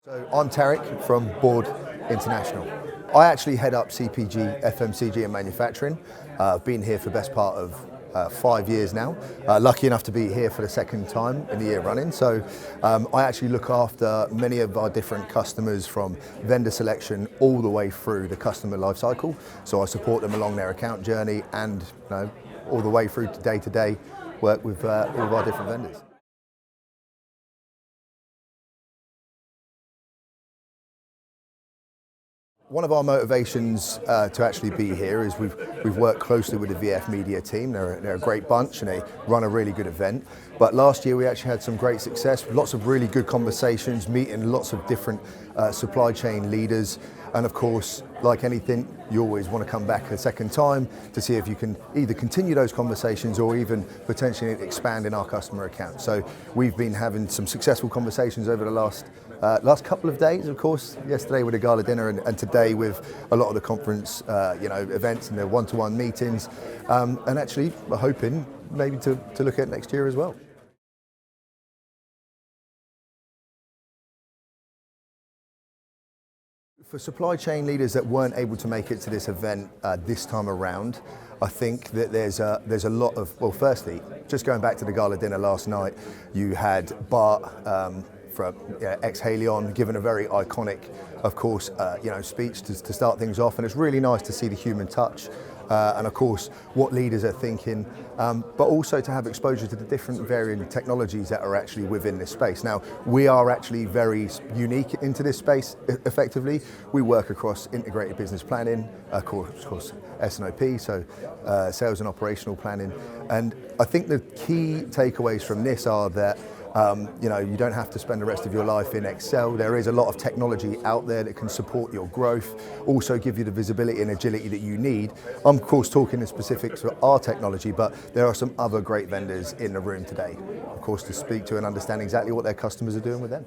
So I'm Tarik from Board International. I actually head up CPG, FMCG and manufacturing. I've been here for the best part of 5 years now. Lucky enough to be here for the second time in the year running. So I actually look after many of our different customers from vendor selection all the way through the customer life cycle. So I support them along their account journey and all the way through to day-to-day work with all of our different vendors. One of our motivations to actually be here is we've worked closely with the VF Media team. They're a great bunch and they run a really good event. But last year we actually had some great success, lots of really good conversations, meeting lots of different supply chain leaders. And of course, like anything, you always want to come back a second time to see if you can either continue those conversations or even potentially expand in our customer account. So we've been having some successful conversations over the last couple of days, of course, yesterday with a gala dinner and today with a lot of the conference events and the one-to-one meetings. And actually, we're hoping maybe to look at next year as well. For supply chain leaders that weren't able to make it to this event this time around, I think that there's a lot of, well, firstly, just going back to the gala dinner last night, you had Bart from ex-Haleon given a very iconic, of course, speech to start things off, and it's really nice to see the human touch. And of course, what leaders are thinking, but also to have exposure to the different varying technologies that are actually within this space. Now, we are actually very unique into this space, effectively. We work across integrated business planning, of course S&OP, so sales and operational planning. And I think the key takeaways from this are that you don't have to spend the rest of your life in Excel. There is a lot of technology out there that can support your growth, also give you the visibility and agility that you need. I'm of course talking in specifics for our technology, but there are some other great vendors in the room today, of course, to speak to and understand exactly what their customers are doing with them.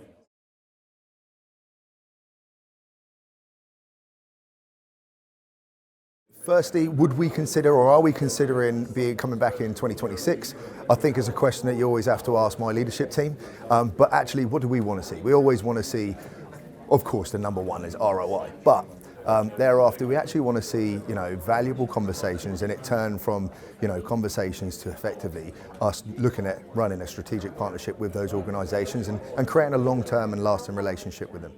Firstly, would we consider, or are we considering coming back in 2026? I think is a question that you always have to ask my leadership team. But actually, what do we want to see? We always want to see, of course, the number one is ROI. But thereafter, we actually want to see, valuable conversations, and it turn from, conversations to effectively us looking at running a strategic partnership with those organisations and creating a long-term and lasting relationship with them.